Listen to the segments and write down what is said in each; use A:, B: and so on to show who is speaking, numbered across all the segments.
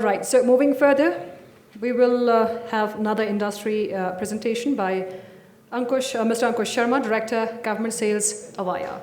A: Right, so moving further, we will have another industry presentation by Mr. Ankush Sharma, Director, Government Sales, Avaya.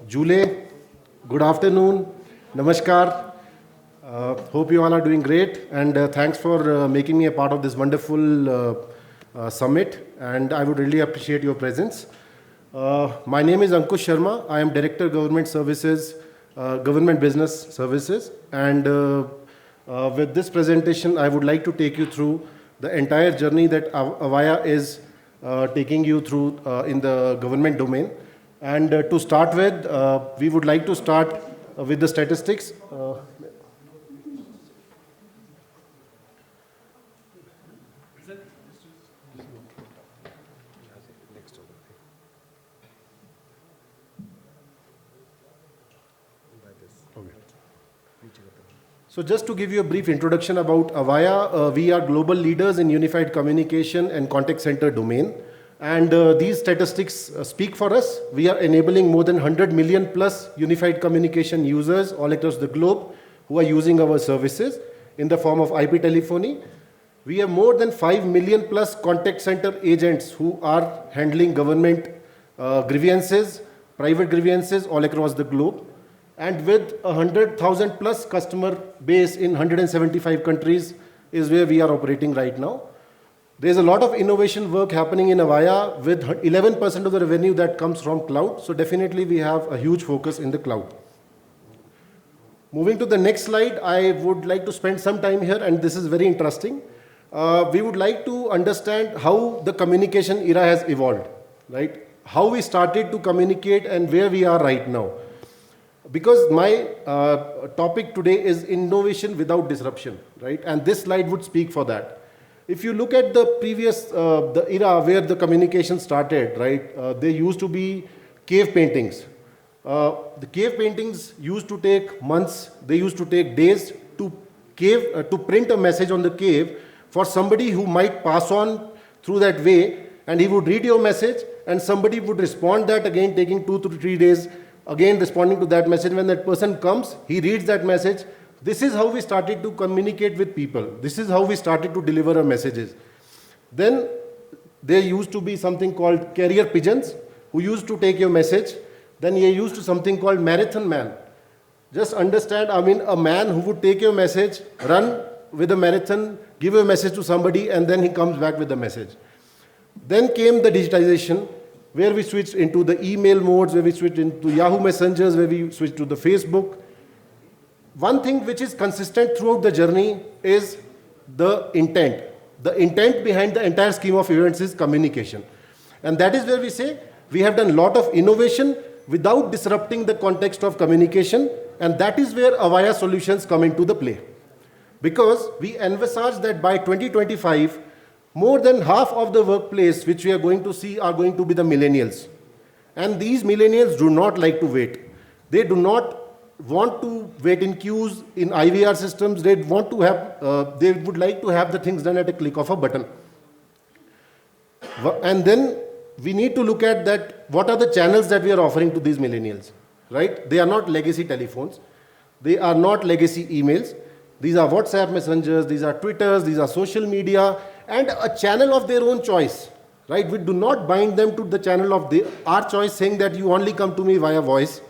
B: Jule, good afternoon, namaskar. Hope you all are doing great, and thanks for making me a part of this wonderful summit, and I would really appreciate your presence. My name is Ankush Sharma. I am Director Government Services, Government Business Services, and with this presentation I would like to take you through the entire journey that Avaya is taking you through in the government domain. And to start with, we would like to start with the statistics. So just to give you a brief introduction about Avaya, we are global leaders in unified communication and contact center domain. And these statistics speak for us. We are enabling more than 100 million plus unified communication users all across the globe who are using our services in the form of IP telephony. We have more than 5 million plus contact center agents who are handling government grievances, private grievances all across the globe. And with 100,000 plus customer base in 175 countries is where we are operating right now. There's a lot of innovation work happening in Avaya with 11% of the revenue that comes from cloud. So definitely we have a huge focus in the cloud. Moving to the next slide, I would like to spend some time here, and this is very interesting. We would like to understand how the communication era has evolved, right? How we started to communicate and where we are right now. Because my topic today is innovation without disruption, right? And this slide would speak for that. If you look at the previous, the era where the communication started, right, there used to be cave paintings. The cave paintings used to take months, they used to take days to print a message on the cave for somebody who might pass on through that way, and he would read your message and somebody would respond that again, taking 2 to 3 days, again responding to that message. When that person comes, he reads that message. This is how we started to communicate with people. This is how we started to deliver our messages. Then there used to be something called carrier pigeons who used to take your message. Then you used to something called marathon man. Just understand, I mean, a man who would take your message, run with a marathon, give a message to somebody, and then he comes back with the message. Then came the digitization, where we switched into the email modes, where we switched into Yahoo Messengers, where we switched to the Facebook. One thing which is consistent throughout the journey is the intent. The intent behind the entire scheme of events is communication. And that is where we say we have done a lot of innovation without disrupting the context of communication. And that is where Avaya solutions come into the play. Because we envisage that by 2025, more than half of the workplace which we are going to see are going to be the millennials. And these millennials do not like to wait. They do not want to wait in queues in IVR systems. They want to have, they would like to have the things done at a click of a button. And then we need to look at that, what are the channels that we are offering to these millennials, right? They are not legacy telephones. They are not legacy emails. These are WhatsApp messengers, these are Twitters, these are social media, and a channel of their own choice, right? We do not bind them to the channel of our choice, saying that you only come to me via voice,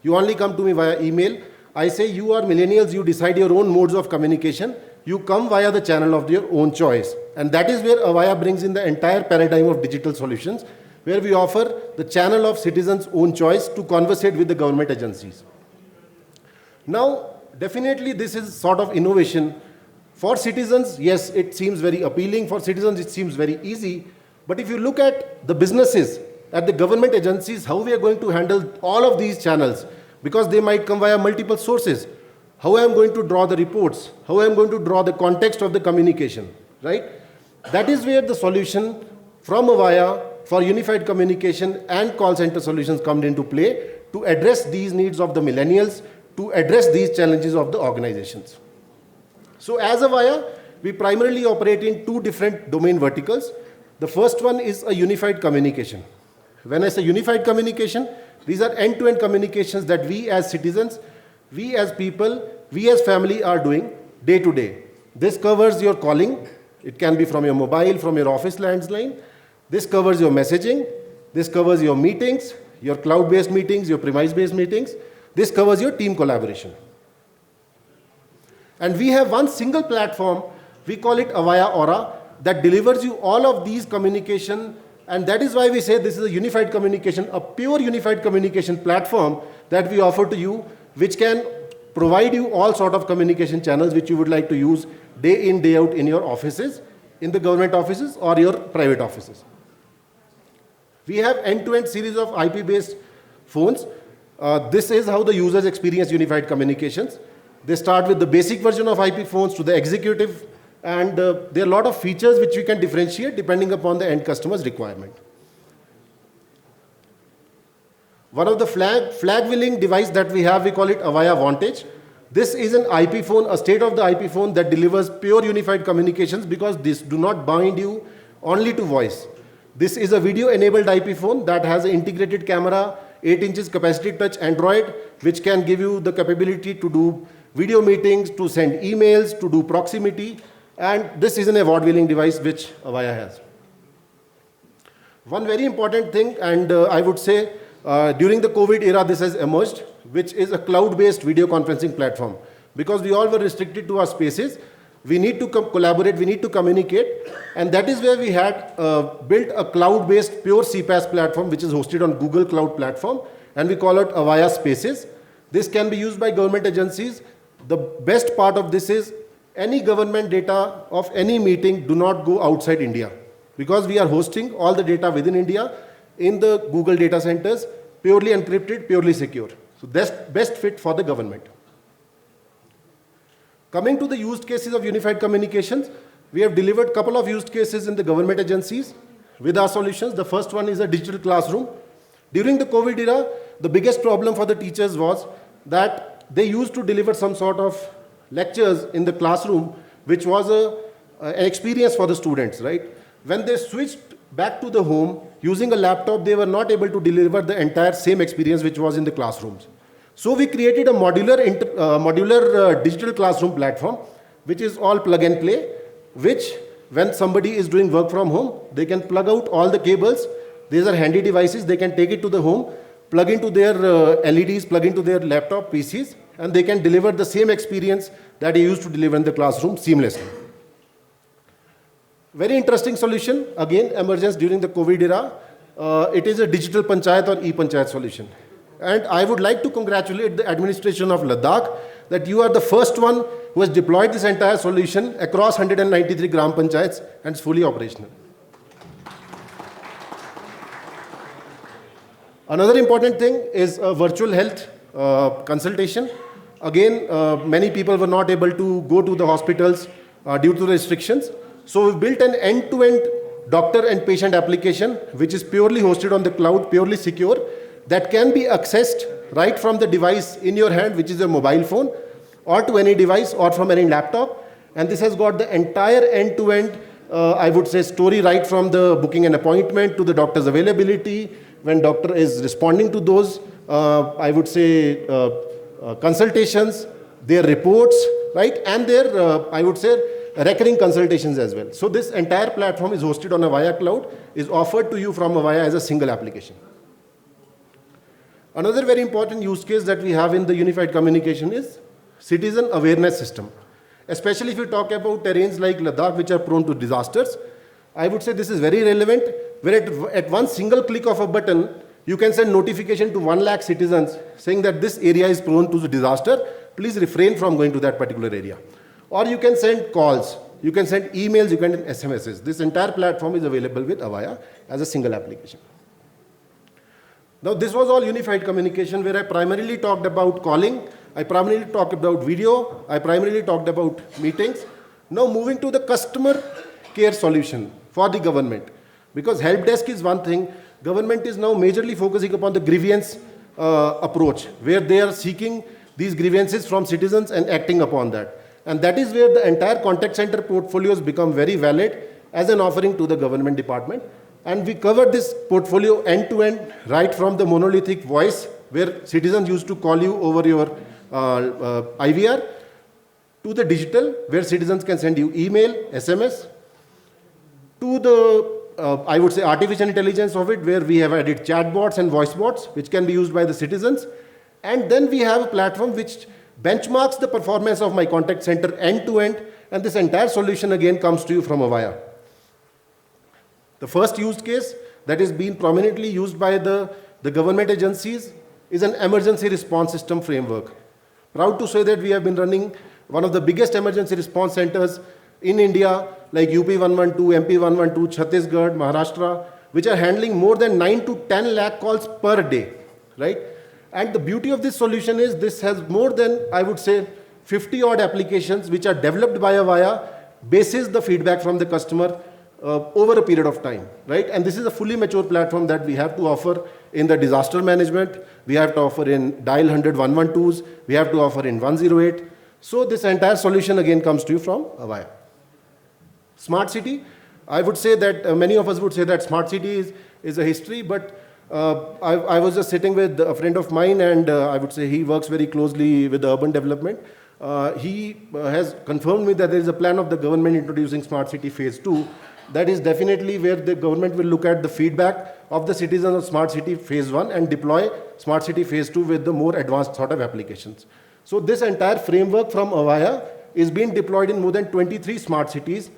B: you only come to me via email. I say you are millennials, you decide your own modes of communication. You come via the channel of your own choice. And that is where Avaya brings in the entire paradigm of digital solutions, where we offer the channel of citizens' own choice to conversate with the government agencies. Now, definitely this is sort of innovation. For citizens, yes, it seems very appealing. For citizens, it seems very easy. But if you look at the businesses, at the government agencies, how we are going to handle all of these channels, because they might come via multiple sources. How I am going to draw the reports, how I am going to draw the context of the communication, right? That is where the solution from Avaya for unified communication and call center solutions come into play to address these needs of the millennials, to address these challenges of the organizations. So as Avaya, we primarily operate in two different domain verticals. The first one is a unified communication. When I say unified communication, these are end-to-end communications that we as citizens, we as people, we as family are doing day to day. This covers your calling. It can be from your mobile, from your office landline. This covers your messaging. This covers your meetings, your cloud-based meetings, your premise-based meetings. This covers your team collaboration. And we have one single platform, we call it Avaya Aura, that delivers you all of these communication. And that is why we say this is a unified communication, a pure unified communication platform that we offer to you, which can provide you all sort of communication channels which you would like to use day in, day out in your offices, in the government offices or your private offices. We have end-to-end series of IP-based phones. This is how the users experience unified communications. They start with the basic version of IP phones to the executive, and there are a lot of features which we can differentiate depending upon the end customer's requirement. One of the flag-wheeling device that we have, we call it Avaya Vantage. This is an IP phone, a state-of-the-IP phone that delivers pure unified communications because this do not bind you only to voice. This is a video-enabled IP phone that has an integrated camera, 8 inches capacity touch Android, which can give you the capability to do video meetings, to send emails, to do proximity, and this is an award-winning device which Avaya has. One very important thing, and I would say during the COVID era this has emerged, which is a cloud-based video conferencing platform. Because we all were restricted to our spaces, we need to collaborate, we need to communicate, and that is where we had built a cloud-based pure CPaaS platform which is hosted on Google Cloud Platform, and we call it Avaya Spaces. This can be used by government agencies. The best part of this is any government data of any meeting do not go outside India, because we are hosting all the data within India in the Google data centers, purely encrypted, purely secure. So that's best fit for the government. Coming to the use cases of unified communications, we have delivered a couple of use cases in the government agencies with our solutions. The first one is a digital classroom. During the COVID era, the biggest problem for the teachers was that they used to deliver some sort of lectures in the classroom, which was an experience for the students, right? When they switched back to the home, using a laptop, they were not able to deliver the entire same experience which was in the classrooms. So we created a modular digital classroom platform, which is all plug and play, which when somebody is doing work from home, they can plug out all the cables. These are handy devices. They can take it to the home, plug into their LEDs, plug into their laptop PCs, and they can deliver the same experience that they used to deliver in the classroom seamlessly. Very interesting solution, again, emergence during the COVID era. It is a digital panchayat or e-panchayat solution. And I would like to congratulate the administration of Ladakh that you are the first one who has deployed this entire solution across 193 gram panchayats and it's fully operational. Another important thing is virtual health consultation. Again, many people were not able to go to the hospitals due to the restrictions. So we've built an end-to-end doctor and patient application, which is purely hosted on the cloud, purely secure, that can be accessed right from the device in your hand, which is a mobile phone, or to any device or from any laptop. And this has got the entire end-to-end, I would say, story right from the booking an appointment to the doctor's availability, when doctor is responding to those, I would say, consultations, their reports, right? And their, I would say, recurring consultations as well. So this entire platform is hosted on Avaya Cloud, is offered to you from Avaya as a single application. Another very important use case that we have in the unified communication is citizen awareness system. Especially if you talk about terrains like Ladakh, which are prone to disasters, I would say this is very relevant, where at one single click of a button, you can send notification to 1 lakh citizens saying that this area is prone to disaster, please refrain from going to that particular area. Or you can send calls, you can send emails, you can send SMSs. This entire platform is available with Avaya as a single application. Now this was all unified communication, where I primarily talked about calling, I primarily talked about video, I primarily talked about meetings. Now moving to the customer care solution for the government. Because help desk is one thing, government is now majorly focusing upon the grievance approach, where they are seeking these grievances from citizens and acting upon that. And that is where the entire contact center portfolios become very valid as an offering to the government department. And we covered this portfolio end to end, right from the monolithic voice, where citizens used to call you over your IVR, to the digital, where citizens can send you email, SMS, to the, I would say, artificial intelligence of it, where we have added chatbots and voice bots, which can be used by the citizens. And then we have a platform which benchmarks the performance of my contact center end to end, and this entire solution again comes to you from Avaya. The first use case that is being prominently used by the government agencies is an emergency response system framework. Proud to say that we have been running one of the biggest emergency response centers in India, like UP 112, MP 112, Chhattisgarh, Maharashtra, which are handling more than 9 to 10 lakh calls per day, right? And the beauty of this solution is this has more than, I would say, 50 odd applications which are developed by Avaya, bases the feedback from the customer over a period of time, right? And this is a fully mature platform that we have to offer in the disaster management, we have to offer in dial 100 112s, we have to offer in 108. So this entire solution again comes to you from Avaya. Smart city, I would say that many of us would say that smart city is a history, but I was just sitting with a friend of mine, and I would say he works very closely with the urban development. He has confirmed me that there is a plan of the government introducing smart city phase 2. That is definitely where the government will look at the feedback of the citizens of smart city phase 1 and deploy smart city phase 2 with the more advanced sort of applications. So this entire framework from Avaya is being deployed in more than 23 smart cities.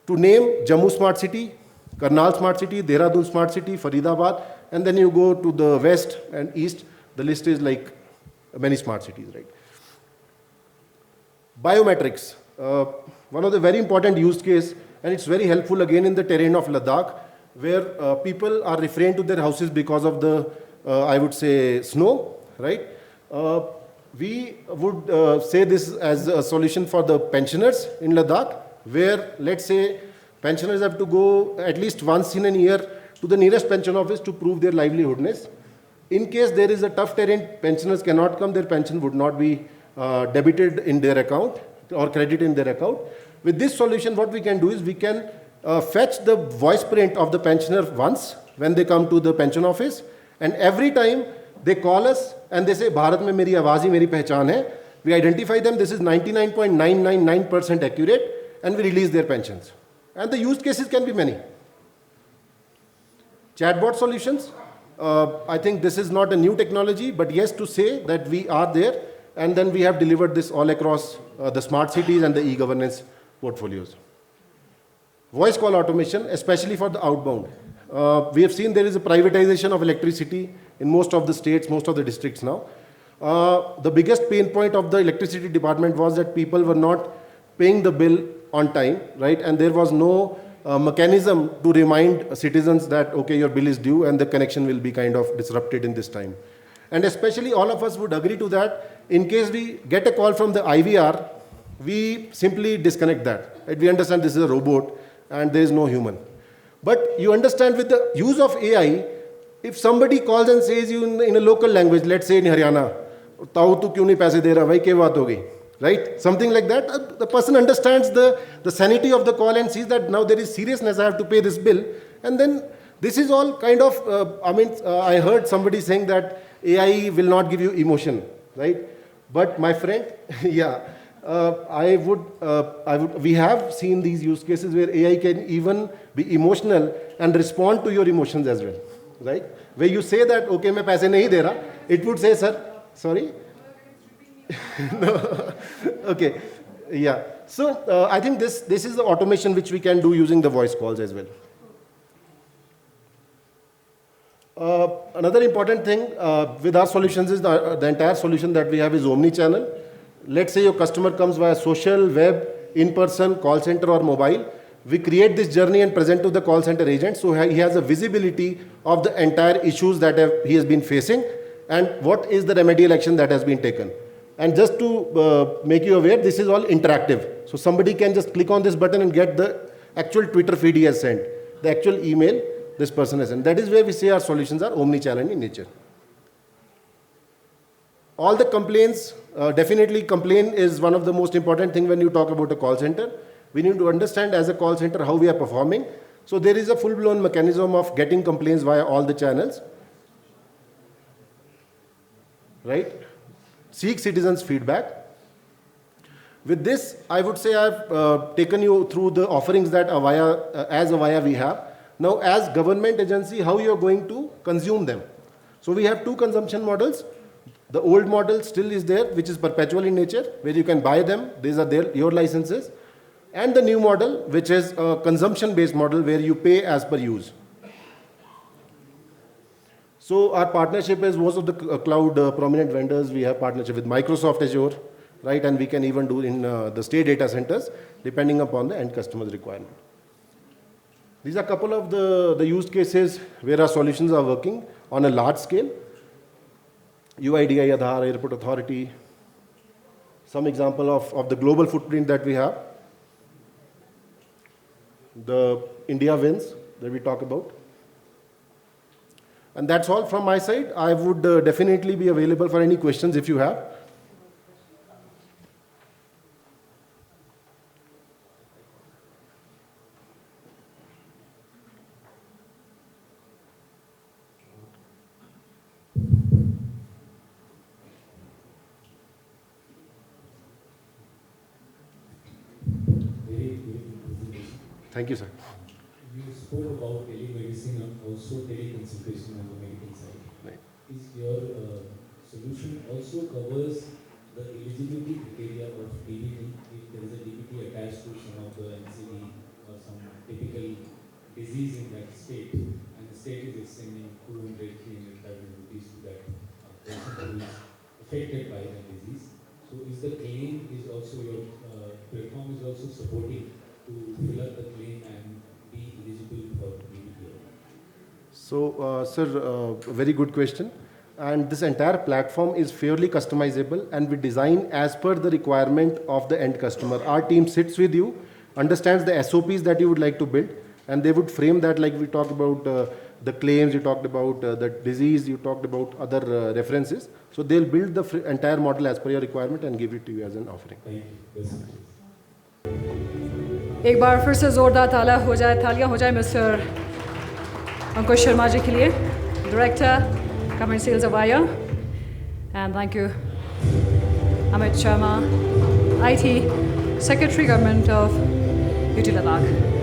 B: To name Jammu Smart City, Karnal Smart City, Dehradun Smart City, Faridabad, and then you go to the west and east, the list is like many smart cities, right? Biometrics, one of the very important use case, and it's very helpful again in the terrain of Ladakh, where people are refrained to their houses because of the, I would say, snow, right? We would say this as a solution for the pensioners in Ladakh, where, let's say, pensioners have to go at least once in a year to the nearest pension office to prove their livelihoodness. In case there is a tough terrain, pensioners cannot come, their pension would not be debited in their account or credited in their account. With this solution, what we can do is we can fetch the voice print of the pensioner once when they come to the pension office, and every time they call us and they say, Bharat mein meri awaaz hi meri pehchan hai, we identify them, this is 99.999% accurate, and we release their pensions. And the use cases can be many. Chatbot solutions, I think this is not a new technology, but yes, to say that we are there, and then we have delivered this all across the smart cities and the e-governance portfolios. Voice call automation, especially for the outbound. We have seen there is a privatization of electricity in most of the states, most of the districts now. The biggest pain point of the electricity department was that people were not paying the bill on time, right? And there was no mechanism to remind citizens that, okay, your bill is due and the connection will be kind of disrupted in this time. And especially all of us would agree to that. In case we get a call from the IVR, we simply disconnect that. Right? We understand this is a robot and there is no human. But you understand with the use of AI, if somebody calls and says you in a local language, let's say in Haryana, "Tau tu kyun nahi paise de raha, bhai kya baat ho gayi?" Right? Something like that. The person understands the sanity of the call and sees that now there is seriousness, I have to pay this bill. And then this is all kind of, I heard somebody saying that AI will not give you emotion, right? But my friend, yeah, we have seen these use cases where AI can even be emotional and respond to your emotions as well, right? Where you say that, okay, मैं पैसे नहीं दे रहा, it would say, sir, sorry? No. Okay, yeah. So I think this is the automation which we can do using the voice calls as well. Another important thing with our solutions is the entire solution that we have is omni-channel. Let's say your customer comes via social, web, in-person, call center or mobile. We create this journey and present to the call center agent, so he has a visibility of the entire issues that he has been facing and what is the remedial action that has been taken. And just to make you aware, this is all interactive. So somebody can just click on this button and get the actual Twitter feed he has sent, the actual email this person has sent. That is where we say our solutions are omni-channel in nature. All the complaints, definitely complaint is one of the most important thing when you talk about a call center. We need to understand as a call center how we are performing. So there is a full-blown mechanism of getting complaints via all the channels, right? Seek citizens' feedback. With this, I would say I've taken you through the offerings that Avaya, as Avaya we have. Now, as government agency, how you are going to consume them. So we have two consumption models. The old model still is there, which is perpetual in nature, where you can buy them. These are your licenses. And the new model, which is a consumption-based model, where you pay as per use. So our partnership is most of the cloud prominent vendors. We have partnership with Microsoft Azure, right? And we can even do in the state data centers, depending upon the end customer's requirement. These are a couple of the use cases where our solutions are working on a large scale. UIDI, Aadhaar, Airport Authority. Some example of the global footprint that we have. The India wins that we talk about. And that's all from my side. I would definitely be available for any questions if you have. Thank you, sir.
C: You spoke about telemedicine and also teleconsultation on the medical side.
B: Right.
C: Is your solution also covers the eligibility criteria of DBT? If there is a DBT attached to some of the NCD or some typical disease in that state, and the state is extending 200, 300,000 rupees to that person who is affected by the disease. So is the claim is also your platform is also supporting to fill up the claim and be eligible for DBT?
B: So, sir, very good question. And this entire platform is fairly customizable, and we design as per the requirement of the end customer. Our team sits with you, understands the SOPs that you would like to build, and they would frame that, like we talked about the claims, you talked about the disease, you talked about other references. So they'll build the entire model as per your requirement and give it to you as an offering.
C: Thank you.
A: एक बार फिर से ज़ोरदार तालियां हो जाए mister अंकुश शर्मा जी के लिए, director government sales Avaya, and thank you Amit Sharma, IT secretary government of UT Ladakh.